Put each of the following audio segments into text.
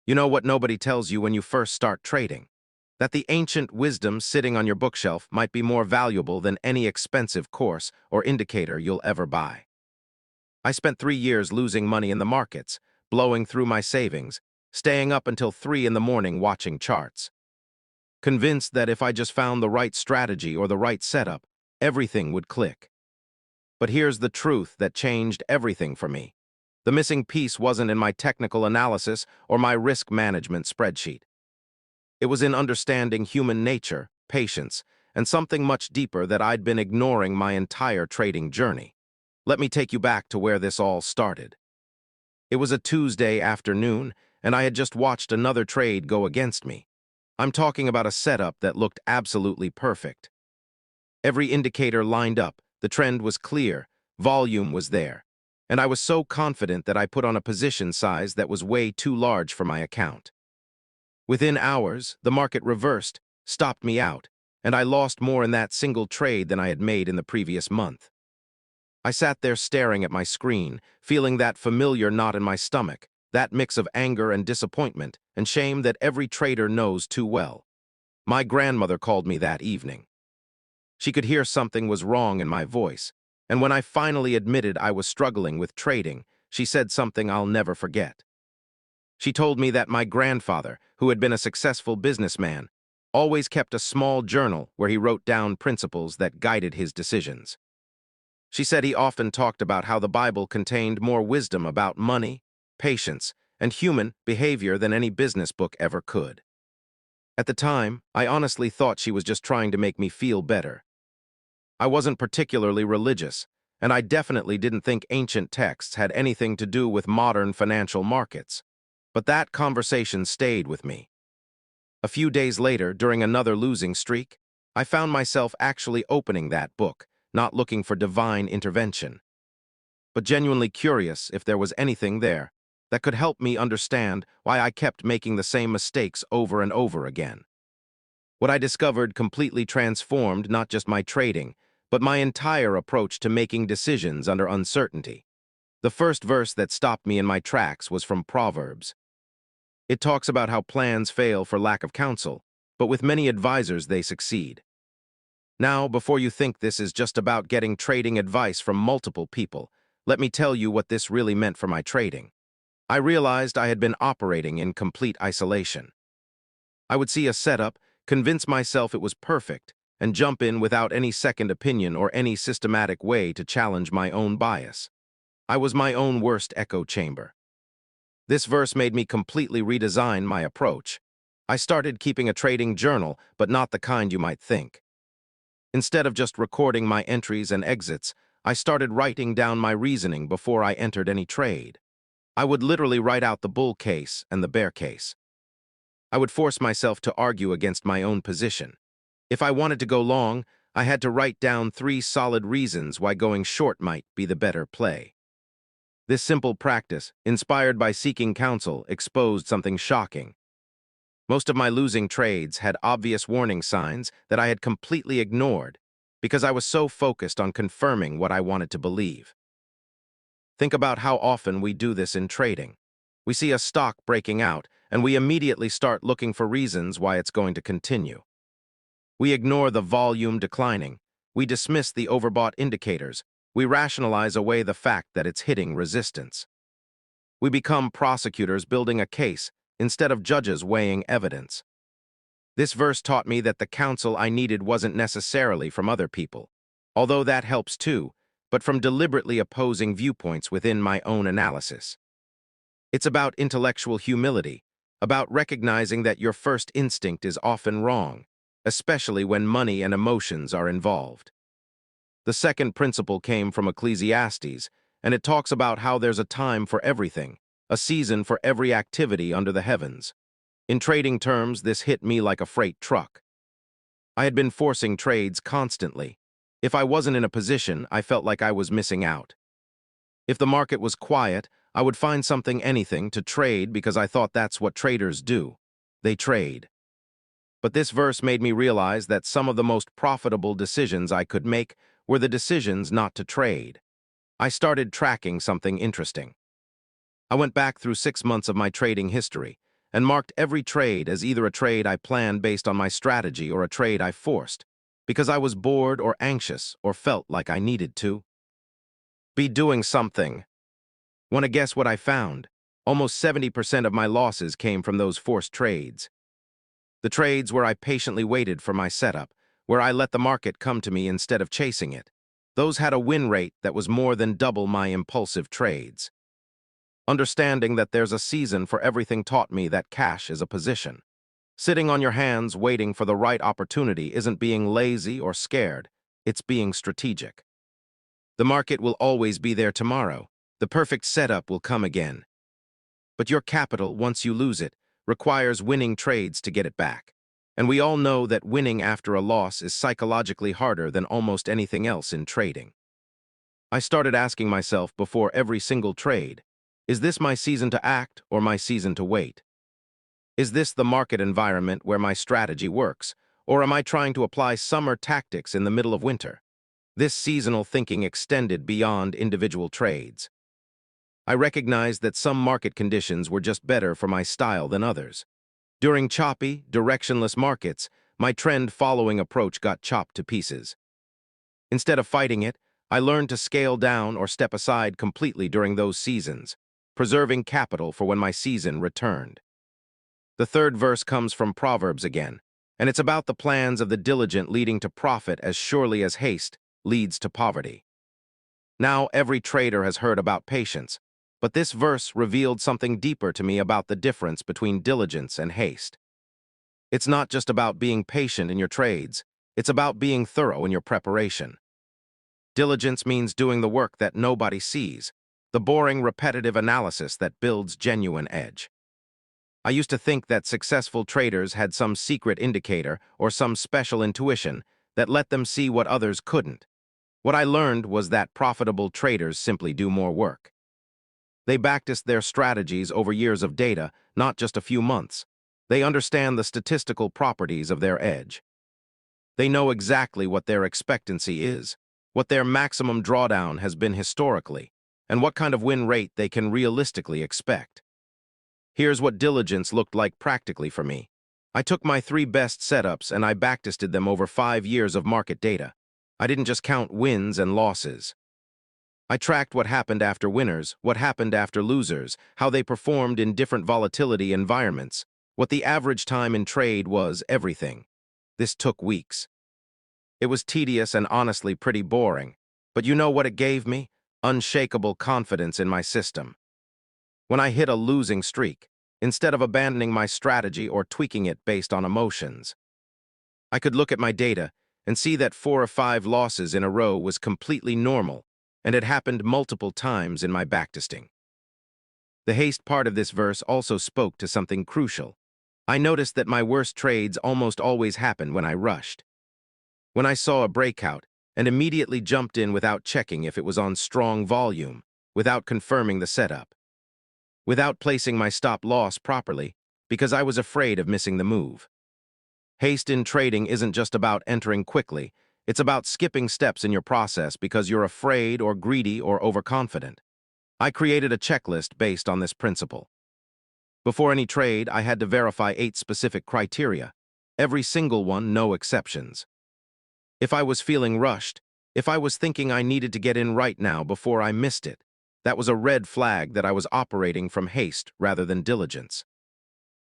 You know what nobody tells you when you first start trading? That the ancient wisdom sitting on your bookshelf might be more valuable than any expensive course or indicator you'll ever buy. I spent 3 years losing money in the markets, blowing through my savings, staying up until 3 in the morning watching charts. Convinced that if I just found the right strategy or the right setup, everything would click. But here's the truth that changed everything for me. The missing piece wasn't in my technical analysis or my risk management spreadsheet. It was in understanding human nature, patience, and something much deeper that I'd been ignoring my entire trading journey. Let me take you back to where this all started. It was a Tuesday afternoon, and I had just watched another trade go against me. I'm talking about a setup that looked absolutely perfect. Every indicator lined up, the trend was clear, volume was there, and I was so confident that I put on a position size that was way too large for my account. Within hours, the market reversed, stopped me out, and I lost more in that single trade than I had made in the previous month. I sat there staring at my screen, feeling that familiar knot in my stomach, that mix of anger and disappointment and shame that every trader knows too well. My grandmother called me that evening. She could hear something was wrong in my voice, and when I finally admitted I was struggling with trading, she said something I'll never forget. She told me that my grandfather, who had been a successful businessman, always kept a small journal where he wrote down principles that guided his decisions. She said he often talked about how the Bible contained more wisdom about money, patience, and human behavior than any business book ever could. At the time, I honestly thought she was just trying to make me feel better. I wasn't particularly religious, and I definitely didn't think ancient texts had anything to do with modern financial markets. But that conversation stayed with me. A few days later, during another losing streak, I found myself actually opening that book, not looking for divine intervention, but genuinely curious if there was anything there that could help me understand why I kept making the same mistakes over and over again. What I discovered completely transformed not just my trading, but my entire approach to making decisions under uncertainty. The first verse that stopped me in my tracks was from Proverbs. It talks about how plans fail for lack of counsel, but with many advisors they succeed. Now, before you think this is just about getting trading advice from multiple people, let me tell you what this really meant for my trading. I realized I had been operating in complete isolation. I would see a setup, convince myself it was perfect, and jump in without any second opinion or any systematic way to challenge my own bias. I was my own worst echo chamber. This verse made me completely redesign my approach. I started keeping a trading journal, but not the kind you might think. Instead of just recording my entries and exits, I started writing down my reasoning before I entered any trade. I would literally write out the bull case and the bear case. I would force myself to argue against my own position. If I wanted to go long, I had to write down 3 solid reasons why going short might be the better play. This simple practice, inspired by seeking counsel, exposed something shocking. Most of my losing trades had obvious warning signs that I had completely ignored because I was so focused on confirming what I wanted to believe. Think about how often we do this in trading. We see a stock breaking out, and we immediately start looking for reasons why it's going to continue. We ignore the volume declining. We dismiss the overbought indicators. We rationalize away the fact that it's hitting resistance. We become prosecutors building a case instead of judges weighing evidence. This verse taught me that the counsel I needed wasn't necessarily from other people, although that helps too, but from deliberately opposing viewpoints within my own analysis. It's about intellectual humility, about recognizing that your first instinct is often wrong, especially when money and emotions are involved. The second principle came from Ecclesiastes, and it talks about how there's a time for everything, a season for every activity under the heavens. In trading terms, this hit me like a freight truck. I had been forcing trades constantly. If I wasn't in a position, I felt like I was missing out. If the market was quiet, I would find anything to trade because I thought that's what traders do. They trade. But this verse made me realize that some of the most profitable decisions I could make were the decisions not to trade. I started tracking something interesting. I went back through 6 months of my trading history, and marked every trade as either a trade I planned based on my strategy or a trade I forced, because I was bored or anxious or felt like I needed to be doing something. Want to guess what I found? Almost 70% of my losses came from those forced trades. The trades where I patiently waited for my setup, where I let the market come to me instead of chasing it. Those had a win rate that was more than double my impulsive trades. Understanding that there's a season for everything taught me that cash is a position. Sitting on your hands waiting for the right opportunity isn't being lazy or scared, it's being strategic. The market will always be there tomorrow. The perfect setup will come again. But your capital, once you lose it, requires winning trades to get it back. And we all know that winning after a loss is psychologically harder than almost anything else in trading. I started asking myself before every single trade, is this my season to act or my season to wait? Is this the market environment where my strategy works, or am I trying to apply summer tactics in the middle of winter? This seasonal thinking extended beyond individual trades. I recognized that some market conditions were just better for my style than others. During choppy, directionless markets, my trend-following approach got chopped to pieces. Instead of fighting it, I learned to scale down or step aside completely during those seasons, preserving capital for when my season returned. The third verse comes from Proverbs again, and it's about the plans of the diligent leading to profit as surely as haste leads to poverty. Now every trader has heard about patience, but this verse revealed something deeper to me about the difference between diligence and haste. It's not just about being patient in your trades, it's about being thorough in your preparation. Diligence means doing the work that nobody sees, the boring, repetitive analysis that builds genuine edge. I used to think that successful traders had some secret indicator or some special intuition that let them see what others couldn't. What I learned was that profitable traders simply do more work. They backtest their strategies over years of data, not just a few months. They understand the statistical properties of their edge. They know exactly what their expectancy is, what their maximum drawdown has been historically, and what kind of win rate they can realistically expect. Here's what diligence looked like practically for me. I took my 3 best setups and I backtested them over 5 years of market data. I didn't just count wins and losses. I tracked what happened after winners, what happened after losers, how they performed in different volatility environments, what the average time in trade was, everything. This took weeks. It was tedious and honestly pretty boring, but you know what it gave me? Unshakable confidence in my system. When I hit a losing streak, instead of abandoning my strategy or tweaking it based on emotions, I could look at my data and see that 4 or 5 losses in a row was completely normal, and it happened multiple times in my backtesting. The haste part of this verse also spoke to something crucial. I noticed that my worst trades almost always happened when I rushed. When I saw a breakout and immediately jumped in without checking if it was on strong volume, without confirming the setup, without placing my stop loss properly because I was afraid of missing the move. Haste in trading isn't just about entering quickly, it's about skipping steps in your process because you're afraid or greedy or overconfident. I created a checklist based on this principle. Before any trade, I had to verify 8 specific criteria, every single one, no exceptions. If I was feeling rushed, if I was thinking I needed to get in right now before I missed it, that was a red flag that I was operating from haste rather than diligence.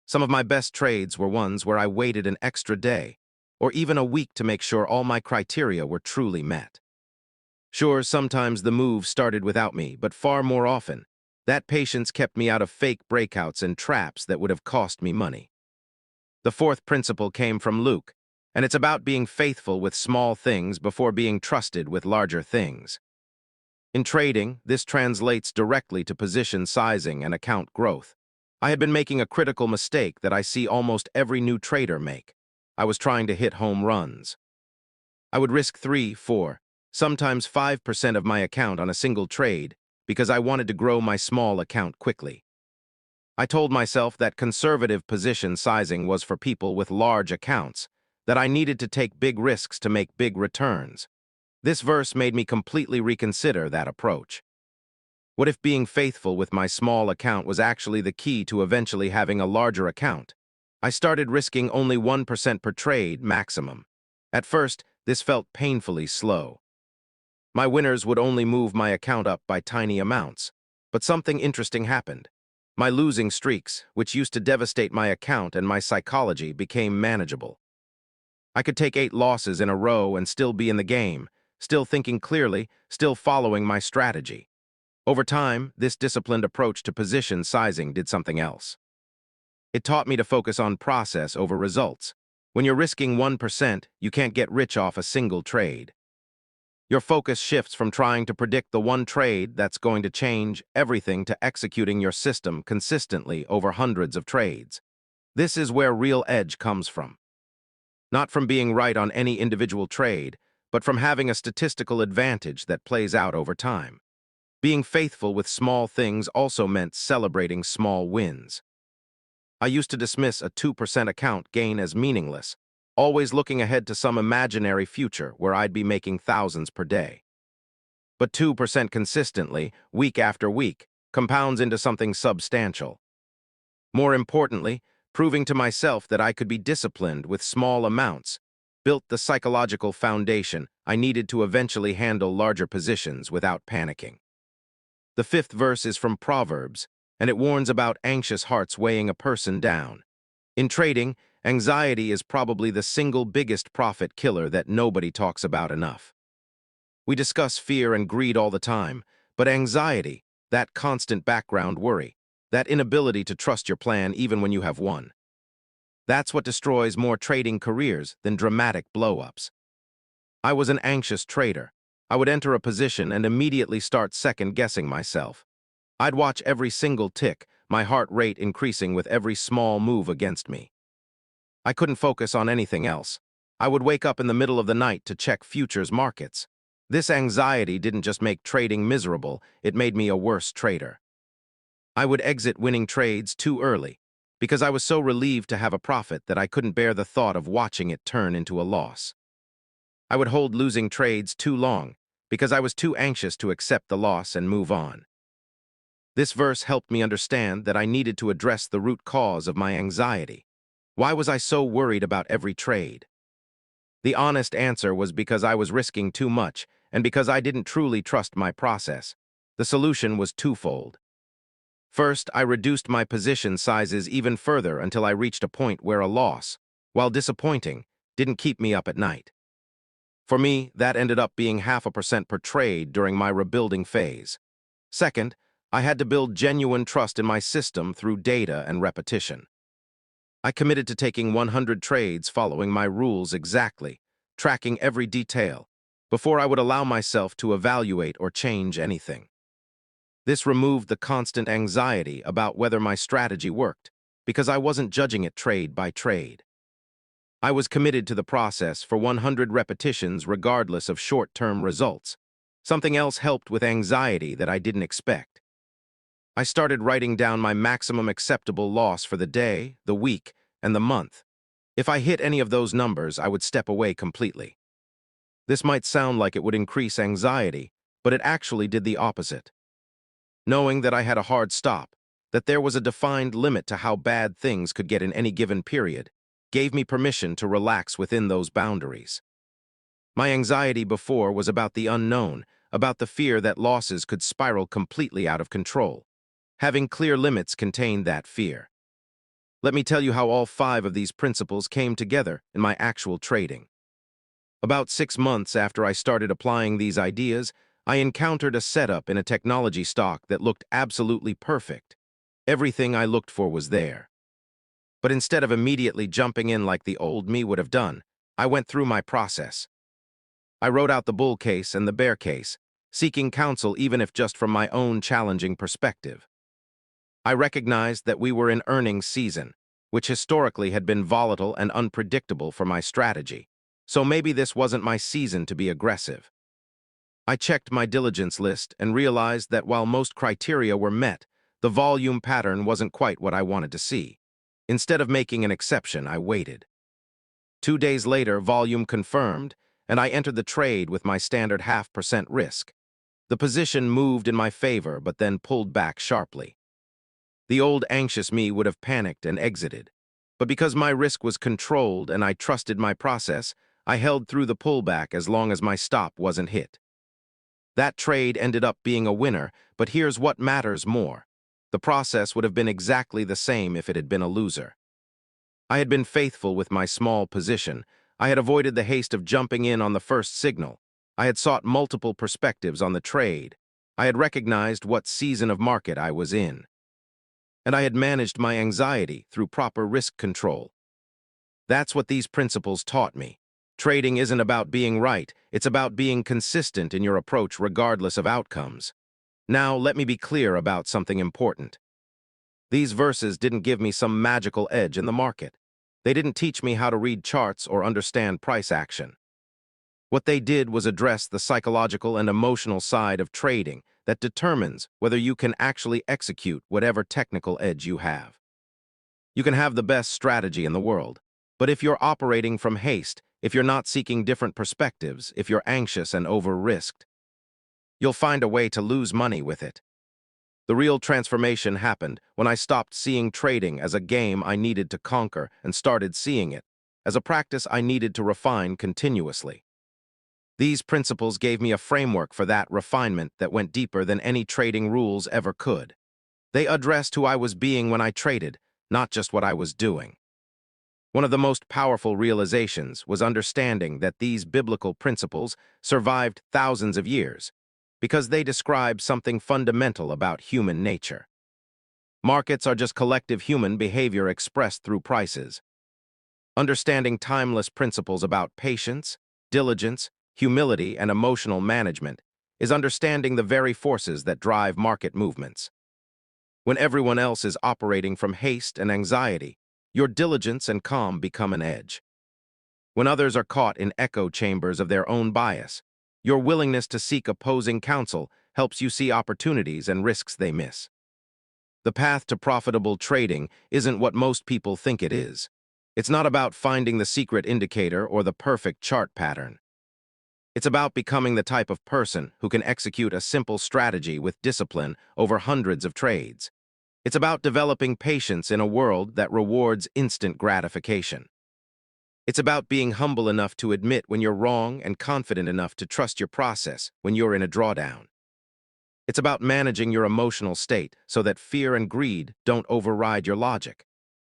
Some of my best trades were ones where I waited an extra day, or even a week to make sure all my criteria were truly met. Sure, sometimes the move started without me, but far more often, that patience kept me out of fake breakouts and traps that would have cost me money. The fourth principle came from Luke, and it's about being faithful with small things before being trusted with larger things. In trading, this translates directly to position sizing and account growth. I had been making a critical mistake that I see almost every new trader make. I was trying to hit home runs. I would risk 3, 4, sometimes 5% of my account on a single trade because I wanted to grow my small account quickly. I told myself that conservative position sizing was for people with large accounts, that I needed to take big risks to make big returns. This verse made me completely reconsider that approach. What if being faithful with my small account was actually the key to eventually having a larger account? I started risking only 1% per trade maximum. At first, this felt painfully slow. My winners would only move my account up by tiny amounts. But something interesting happened. My losing streaks, which used to devastate my account and my psychology, became manageable. I could take 8 losses in a row and still be in the game, still thinking clearly, still following my strategy. Over time, this disciplined approach to position sizing did something else. It taught me to focus on process over results. When you're risking 1%, you can't get rich off a single trade. Your focus shifts from trying to predict the one trade that's going to change everything to executing your system consistently over hundreds of trades. This is where real edge comes from. Not from being right on any individual trade, but from having a statistical advantage that plays out over time. Being faithful with small things also meant celebrating small wins. I used to dismiss a 2% account gain as meaningless, always looking ahead to some imaginary future where I'd be making thousands per day. But 2% consistently, week after week, compounds into something substantial. More importantly, proving to myself that I could be disciplined with small amounts built the psychological foundation I needed to eventually handle larger positions without panicking. The 5th verse is from Proverbs, and it warns about anxious hearts weighing a person down. In trading, anxiety is probably the single biggest profit killer that nobody talks about enough. We discuss fear and greed all the time, but anxiety, that constant background worry, that inability to trust your plan even when you have won, that's what destroys more trading careers than dramatic blow-ups. I was an anxious trader. I would enter a position and immediately start second-guessing myself. I'd watch every single tick, my heart rate increasing with every small move against me. I couldn't focus on anything else. I would wake up in the middle of the night to check futures markets. This anxiety didn't just make trading miserable, it made me a worse trader. I would exit winning trades too early, because I was so relieved to have a profit that I couldn't bear the thought of watching it turn into a loss. I would hold losing trades too long, because I was too anxious to accept the loss and move on. This verse helped me understand that I needed to address the root cause of my anxiety. Why was I so worried about every trade? The honest answer was because I was risking too much, and because I didn't truly trust my process. The solution was twofold. First, I reduced my position sizes even further until I reached a point where a loss, while disappointing, didn't keep me up at night. For me, that ended up being 0.5% per trade during my rebuilding phase. Second, I had to build genuine trust in my system through data and repetition. I committed to taking 100 trades following my rules exactly, tracking every detail, before I would allow myself to evaluate or change anything. This removed the constant anxiety about whether my strategy worked, because I wasn't judging it trade by trade. I was committed to the process for 100 repetitions regardless of short-term results. Something else helped with anxiety that I didn't expect. I started writing down my maximum acceptable loss for the day, the week, and the month. If I hit any of those numbers, I would step away completely. This might sound like it would increase anxiety, but it actually did the opposite. Knowing that I had a hard stop, that there was a defined limit to how bad things could get in any given period, gave me permission to relax within those boundaries. My anxiety before was about the unknown, about the fear that losses could spiral completely out of control. Having clear limits contained that fear. Let me tell you how all 5 of these principles came together in my actual trading. About 6 months after I started applying these ideas, I encountered a setup in a technology stock that looked absolutely perfect. Everything I looked for was there. But instead of immediately jumping in like the old me would have done, I went through my process. I wrote out the bull case and the bear case, seeking counsel even if just from my own challenging perspective. I recognized that we were in earnings season, which historically had been volatile and unpredictable for my strategy, so maybe this wasn't my season to be aggressive. I checked my diligence list and realized that while most criteria were met, the volume pattern wasn't quite what I wanted to see. Instead of making an exception, I waited. 2 days later, volume confirmed, and I entered the trade with my standard 0.5% risk. The position moved in my favor, but then pulled back sharply. The old anxious me would have panicked and exited. But because my risk was controlled and I trusted my process, I held through the pullback as long as my stop wasn't hit. That trade ended up being a winner, but here's what matters more. The process would have been exactly the same if it had been a loser. I had been faithful with my small position. I had avoided the haste of jumping in on the first signal. I had sought multiple perspectives on the trade. I had recognized what season of market I was in. And I had managed my anxiety through proper risk control. That's what these principles taught me. Trading isn't about being right, it's about being consistent in your approach regardless of outcomes. Now, let me be clear about something important. These verses didn't give me some magical edge in the market. They didn't teach me how to read charts or understand price action. What they did was address the psychological and emotional side of trading that determines whether you can actually execute whatever technical edge you have. You can have the best strategy in the world, but if you're operating from haste, if you're not seeking different perspectives, if you're anxious and over-risked, you'll find a way to lose money with it. The real transformation happened when I stopped seeing trading as a game I needed to conquer and started seeing it as a practice I needed to refine continuously. These principles gave me a framework for that refinement that went deeper than any trading rules ever could. They addressed who I was being when I traded, not just what I was doing. One of the most powerful realizations was understanding that these biblical principles survived thousands of years because they describe something fundamental about human nature. Markets are just collective human behavior expressed through prices. Understanding timeless principles about patience, diligence, humility, and emotional management is understanding the very forces that drive market movements. When everyone else is operating from haste and anxiety, your diligence and calm become an edge. When others are caught in echo chambers of their own bias, your willingness to seek opposing counsel helps you see opportunities and risks they miss. The path to profitable trading isn't what most people think it is. It's not about finding the secret indicator or the perfect chart pattern. It's about becoming the type of person who can execute a simple strategy with discipline over hundreds of trades. It's about developing patience in a world that rewards instant gratification. It's about being humble enough to admit when you're wrong and confident enough to trust your process when you're in a drawdown. It's about managing your emotional state so that fear and greed don't override your logic.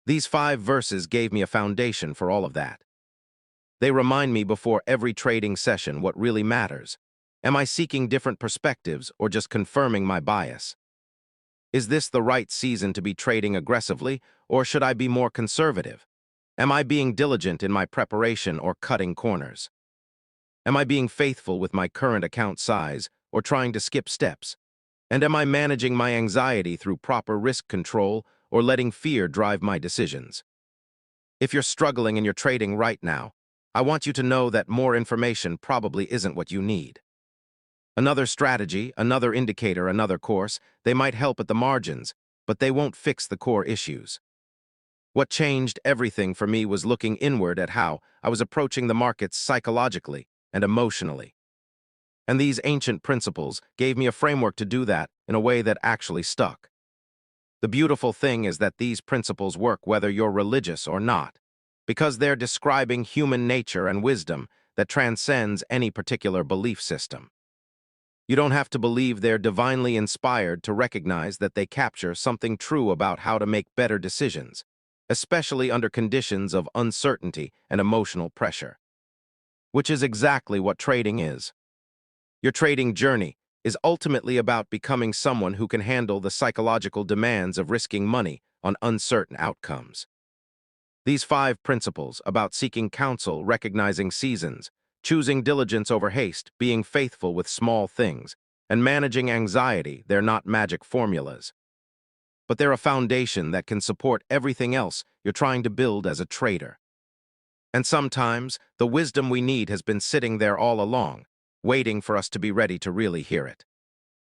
These 5 verses gave me a foundation for all of that. They remind me before every trading session what really matters. Am I seeking different perspectives or just confirming my bias? Is this the right season to be trading aggressively, or should I be more conservative? Am I being diligent in my preparation or cutting corners? Am I being faithful with my current account size or trying to skip steps? And am I managing my anxiety through proper risk control or letting fear drive my decisions? If you're struggling in your trading right now, I want you to know that more information probably isn't what you need. Another strategy, another indicator, another course, they might help at the margins, but they won't fix the core issues. What changed everything for me was looking inward at how I was approaching the markets psychologically and emotionally. And these ancient principles gave me a framework to do that in a way that actually stuck. The beautiful thing is that these principles work whether you're religious or not, because they're describing human nature and wisdom that transcends any particular belief system. You don't have to believe they're divinely inspired to recognize that they capture something true about how to make better decisions, especially under conditions of uncertainty and emotional pressure. Which is exactly what trading is. Your trading journey is ultimately about becoming someone who can handle the psychological demands of risking money on uncertain outcomes. These 5 principles about seeking counsel, recognizing seasons, choosing diligence over haste, being faithful with small things, and managing anxiety, they're not magic formulas. But they're a foundation that can support everything else you're trying to build as a trader. And sometimes, the wisdom we need has been sitting there all along, waiting for us to be ready to really hear it.